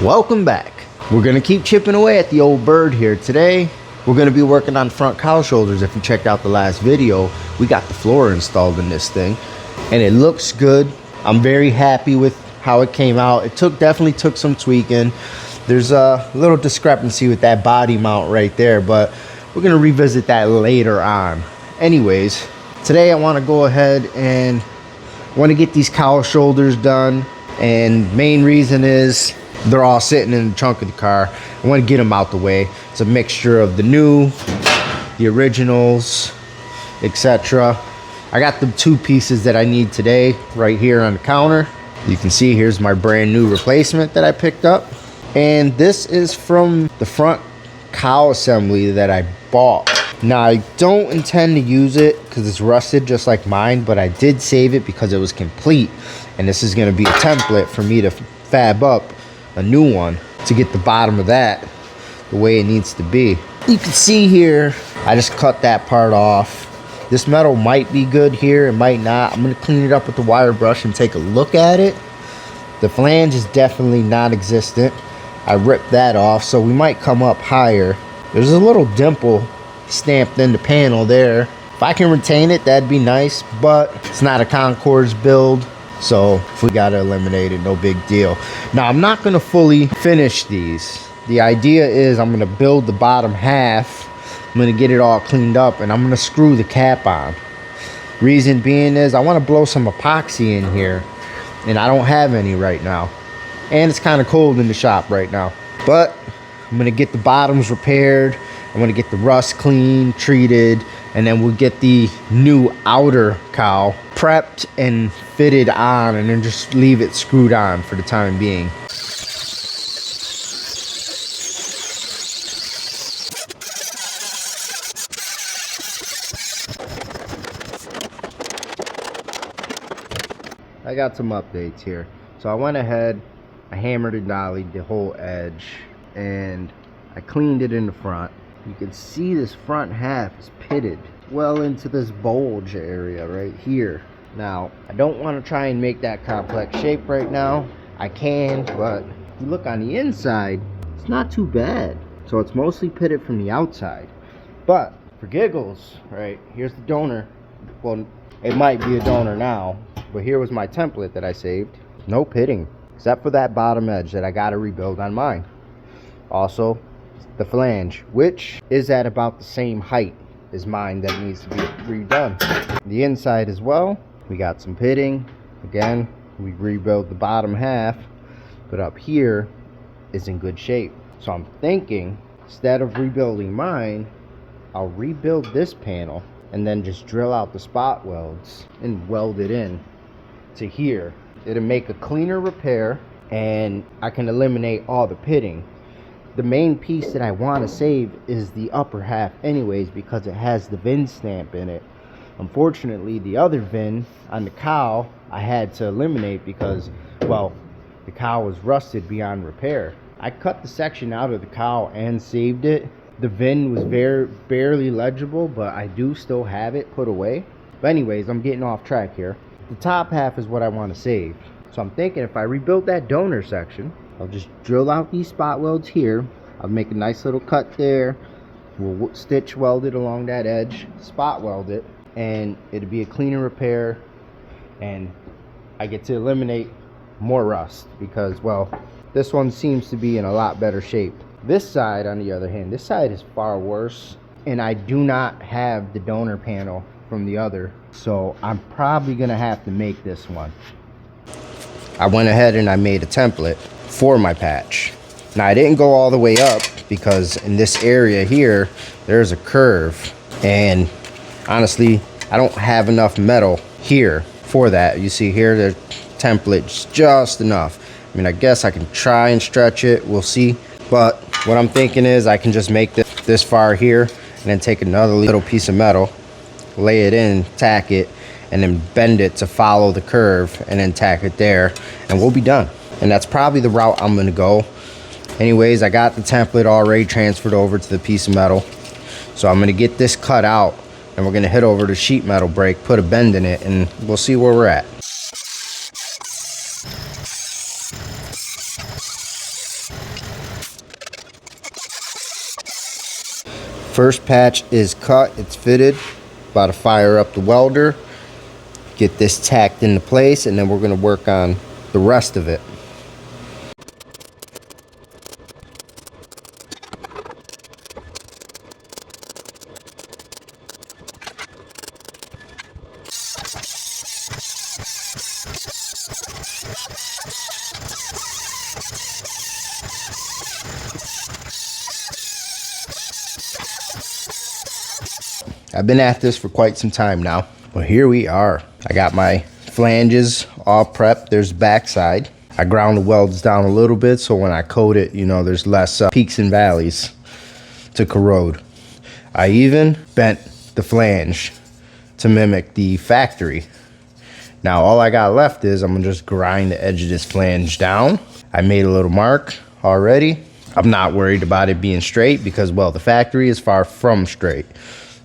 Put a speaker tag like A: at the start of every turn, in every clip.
A: Welcome back. We're gonna keep chipping away at the old bird here. Today we're gonna be working on front cowl shoulders. If you checked out the last video, we got the floor installed in this thing and it looks good. I'm very happy with how it came out. It definitely took some tweaking. There's a little discrepancy with that body mount right there, but we're gonna revisit that later on. Anyways, today I want to go ahead and want to get these cowl shoulders done, and main reason is they're all sitting in the trunk of the car. I want to get them out the way. It's a mixture of the new, the originals, etc. I got the two pieces that I need today right here on the counter. You can see here's my brand new replacement that I picked up, and this is from the front cowl assembly that I bought. Now I don't intend to use it because it's rusted just like mine, but I did save it because it was complete, and this is going to be a template for me to fab up a new one to get the bottom of that the way it needs to be. You can see here I just cut that part off. This metal might be good here, it might not. I'm going to clean it up with the wire brush and take a look at it. The flange is definitely non-existent. I ripped that off, so we might come up higher. There's a little dimple stamped in the panel there. If I can retain it, that'd be nice, but it's not a Concours build, so if we gotta eliminate it, no big deal. Now I'm not gonna fully finish these. The idea is I'm gonna build the bottom half, I'm gonna get it all cleaned up, and I'm gonna screw the cap on. Reason being is I want to blow some epoxy in here, and I don't have any right now, and it's kind of cold in the shop right now. But I'm gonna get the bottoms repaired, I'm gonna get the rust clean, treated, and then we'll get the new outer cowl prepped and fitted on, and then just leave it screwed on for the time being. I got some updates here. So I went ahead, I hammered and dollied the whole edge, and I cleaned it in the front. You can see this front half is pitted well into this bulge area right here. Now, I don't want to try and make that complex shape right now. I can, but if you look on the inside, it's not too bad. So it's mostly pitted from the outside. But for giggles, right, here's the donor. Well, it might be a donor now, but here was my template that I saved. No pitting, except for that bottom edge that I got to rebuild on mine. Also, the flange, which is at about the same height as mine, that needs to be redone. The inside as well, we got some pitting. Again, we rebuilt the bottom half, but up here is in good shape. So I'm thinking, instead of rebuilding mine, I'll rebuild this panel and then just drill out the spot welds and weld it in to here. It'll make a cleaner repair, and I can eliminate all the pitting. The main piece that I want to save is the upper half anyways, because it has the VIN stamp in it. Unfortunately, the other VIN on the cowl I had to eliminate because, well, the cowl was rusted beyond repair. I cut the section out of the cowl and saved it. The VIN was barely legible, but I do still have it put away. But anyways, I'm getting off track here. The top half is what I want to save. So I'm thinking if I rebuild that donor section, I'll just drill out these spot welds here. I'll make a nice little cut there. We'll stitch weld it along that edge, spot weld it, and it'll be a cleaner repair, and I get to eliminate more rust because, well, this one seems to be in a lot better shape. This side, on the other hand, this side is far worse, and I do not have the donor panel from the other, so I'm probably gonna have to make this one. I went ahead and I made a template for my patch. Now I didn't go all the way up because in this area here there's a curve, and honestly I don't have enough metal here for that. You see here the template's just enough. I mean, I guess I can try and stretch it, we'll see, but what I'm thinking is I can just make this far here and then take another little piece of metal, lay it in, tack it, and then bend it to follow the curve, and then tack it there, and we'll be done. And that's probably the route I'm gonna go. Anyways, I got the template already transferred over to the piece of metal, so I'm gonna get this cut out, and we're gonna head over to sheet metal brake, put a bend in it, and we'll see where we're at. First patch is cut, it's fitted. About to fire up the welder, get this tacked into place, and then we're going to work on the rest of it. I've been at this for quite some time now, but here we are. I got my flanges all prepped. There's the backside. I ground the welds down a little bit so when I coat it, you know, there's less peaks and valleys to corrode. I even bent the flange to mimic the factory. Now all I got left is I'm gonna just grind the edge of this flange down. I made a little mark already. I'm not worried about it being straight because, well, the factory is far from straight.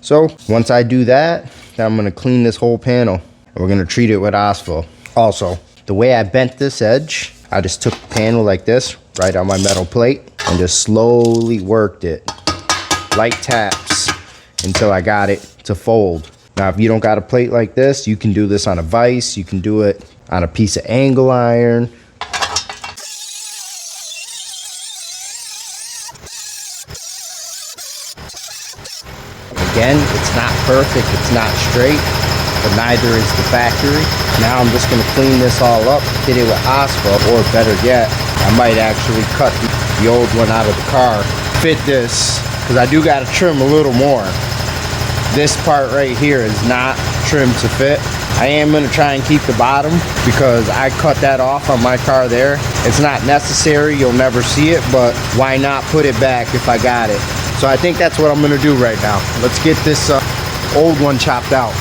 A: So once I do that, then I'm gonna clean this whole panel and we're gonna treat it with asphalt. Also, the way I bent this edge, I just took the panel like this, right on my metal plate, and just slowly worked it, light taps, until I got it to fold. Now, if you don't got a plate like this, you can do this on a vise, you can do it on a piece of angle iron. Again, it's not perfect, it's not straight, but neither is the factory. Now I'm just gonna clean this all up, hit it with asphalt, or better yet, I might actually cut the old one out of the car, fit this, because I do gotta trim a little more. This part right here is not trimmed to fit. I am gonna try and keep the bottom because I cut that off on my car there. It's not necessary, you'll never see it, but why not put it back if I got it? So I think that's what I'm gonna do right now. Let's get this old one chopped out.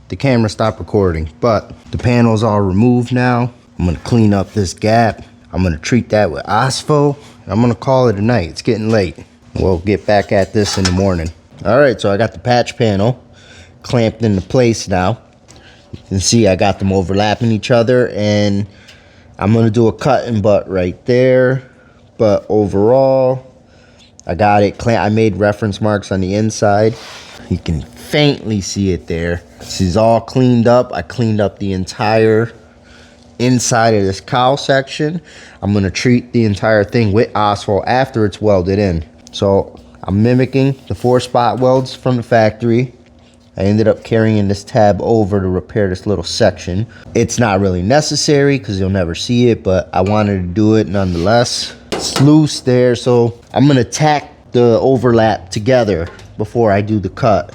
A: The camera stopped recording, but the panel's all removed now. I'm gonna clean up this gap. I'm gonna treat that with asphalt. And I'm gonna call it a night. It's getting late. We'll get back at this in the morning. All right, so I got the patch panel clamped into place now. You can see I got them overlapping each other, and I'm gonna do a cut and butt right there. But overall, I got it clamped. I made reference marks on the inside. You can faintly see it there. This is all cleaned up. I cleaned up the entire inside of this cowl section. I'm gonna treat the entire thing with asphalt after it's welded in. So I'm mimicking the 4-spot welds from the factory. I ended up carrying this tab over to repair this little section. It's not really necessary because you'll never see it, but I wanted to do it nonetheless. It's loose there, so I'm gonna tack the overlap together before I do the cut.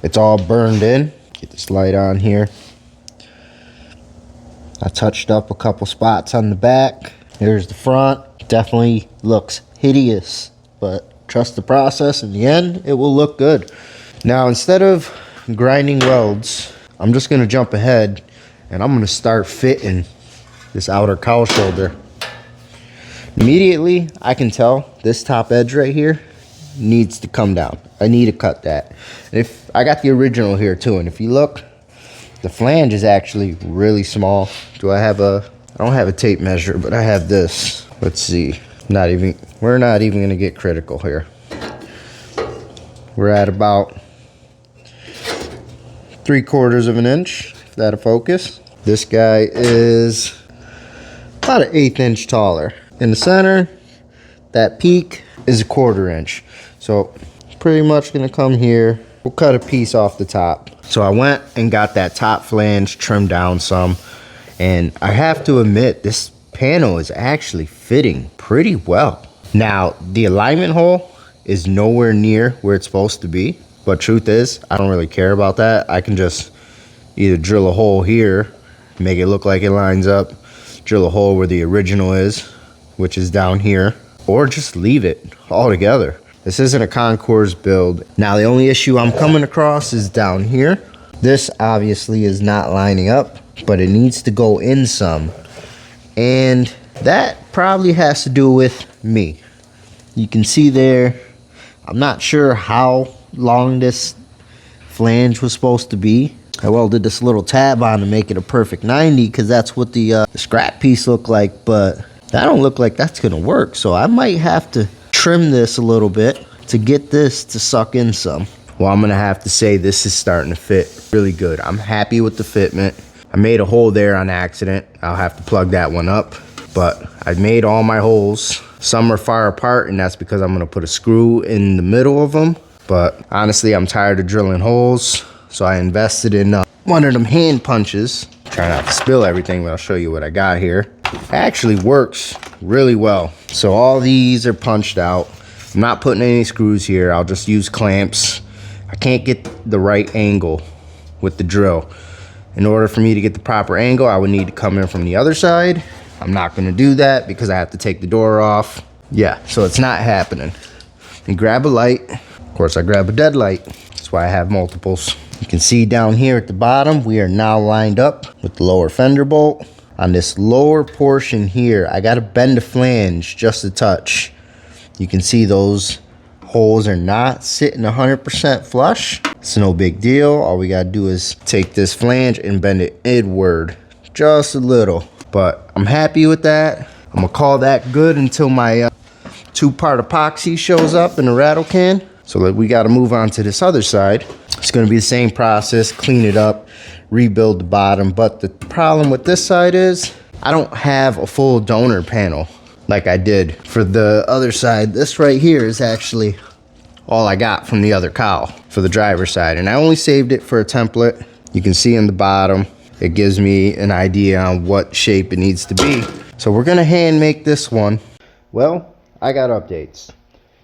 A: It's all burned in. Get this light on here. I touched up a couple spots on the back. Here's the front. Definitely looks hideous, but trust the process. In the end, it will look good. Now, instead of grinding welds, I'm just gonna jump ahead and I'm gonna start fitting this outer cowl shoulder. Immediately, I can tell this top edge right here needs to come down. I need to cut that. If I got the original here too, and if you look, the flange is actually really small. I don't have a tape measure, but I have this. Let's see. We're not even gonna get critical here. We're at about 3/4 of an inch, if that'll focus. This guy is about an 1/8 inch taller. In the center, that peak is a 1/4 inch. So pretty much gonna come here we'll cut a piece off the top. So I went and got that top flange trimmed down some, and I have to admit, this panel is actually fitting pretty well. Now, the alignment hole is nowhere near where it's supposed to be, but truth is, I don't really care about that. I can just either drill a hole here, make it look like it lines up, drill a hole where the original is, which is down here, or just leave it altogether. This isn't a concours build. Now, the only issue I'm coming across is down here. This obviously is not lining up, but it needs to go in some. And that probably has to do with me. You can see there, I'm not sure how long this flange was supposed to be. I welded this little tab on to make it a perfect 90 because that's what the scrap piece looked like, but that don't look like that's gonna work. So I might have to trim this a little bit to get this to suck in some. Well, I'm gonna have to say this is starting to fit really good. I'm happy with the fitment. I made a hole there on accident. I'll have to plug that one up, but I made all my holes. Some are far apart, and that's because I'm gonna put a screw in the middle of them. But honestly, I'm tired of drilling holes, so I invested in one of them hand punches. Try not to spill everything, but I'll show you what I got here. It actually works really well. So all these are punched out. I'm not putting any screws here. I'll just use clamps. I can't get the right angle with the drill. In order for me to get the proper angle, I would need to come in from the other side. I'm not gonna do that because I have to take the door off. Yeah, so it's not happening. And grab a light. Of course, I grab a dead light. That's why I have multiples. You can see down here at the bottom, we are now lined up with the lower fender bolt. On this lower portion here, I gotta bend the flange just a touch. You can see those holes are not sitting 100% flush. It's no big deal. All we gotta do is take this flange and bend it inward just a little. But I'm happy with that. I'm gonna call that good until my two-part epoxy shows up in the rattle can. So we gotta move on to this other side. It's gonna be the same process, clean it up, rebuild the bottom. But the problem with this side is I don't have a full donor panel like I did for the other side. This right here is actually all I got from the other cowl for the driver's side. And I only saved it for a template. You can see in the bottom, it gives me an idea on what shape it needs to be. So we're gonna hand make this one. Well, I got updates.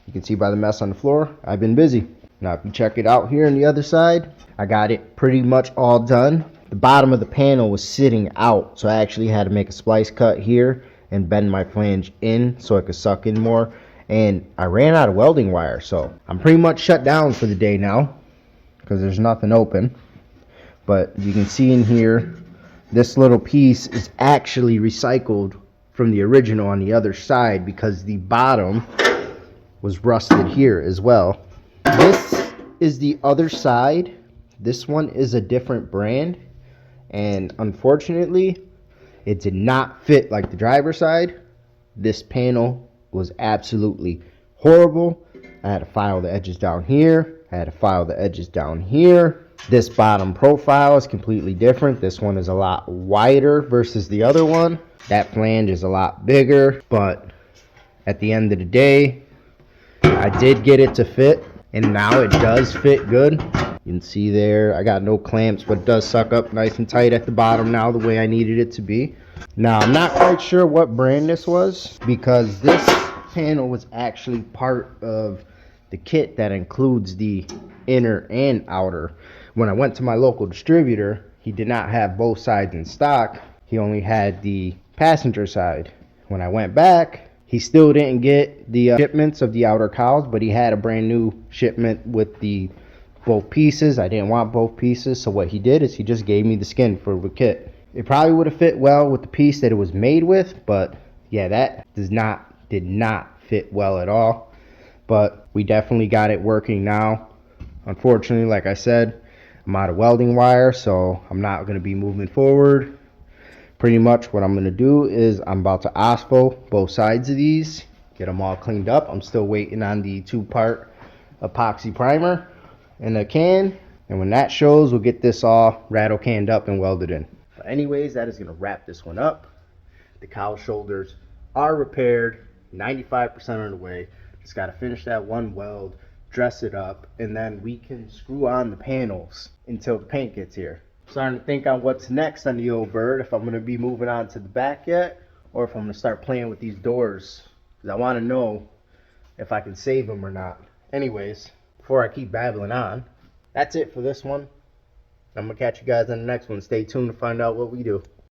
A: You can see by the mess on the floor, I've been busy. Now if you check it out here on the other side, I got it pretty much all done. The bottom of the panel was sitting out, so I actually had to make a splice cut here and bend my flange in so it could suck in more. And I ran out of welding wire, so I'm pretty much shut down for the day now because there's nothing open. But you can see in here, this little piece is actually recycled from the original on the other side because the bottom was rusted here as well. This is the other side. This one is a different brand, and unfortunately it did not fit like the driver's side. This panel was absolutely horrible. I had to file the edges down here. I had to file the edges down here. This bottom profile is completely different. This one is a lot wider versus the other one. That flange is a lot bigger, but at the end of the day, I did get it to fit, and now it does fit good. You can see there, I got no clamps, but it does suck up nice and tight at the bottom now the way I needed it to be. Now, I'm not quite sure what brand this was because this panel was actually part of the kit that includes the inner and outer. When I went to my local distributor, he did not have both sides in stock. He only had the passenger side. When I went back, he still didn't get the shipments of the outer cowls, but he had a brand new shipment with the both pieces. I didn't want both pieces, so what he did is he just gave me the skin for the kit. It probably would have fit well with the piece that it was made with, but yeah, that did not fit well at all. But we definitely got it working now. Unfortunately, like I said, I'm out of welding wire, so I'm not going to be moving forward. Pretty much what I'm going to do is I'm about to OSPO both sides of these, get them all cleaned up. I'm still waiting on the two-part epoxy primer in a can, and when that shows, we'll get this all rattle canned up and welded in. But anyways, that is going to wrap this one up. The cowl shoulders are repaired, 95% of the way. Just got to finish that one weld dress it up, and then we can screw on the panels until the paint gets here. Starting to think on what's next on the old bird, if I'm going to be moving on to the back yet, or if I'm going to start playing with these doors, because I want to know if I can save them or not. Anyways, before I keep babbling on, that's it for this one. I'm going to catch you guys on the next one. Stay tuned to find out what we do.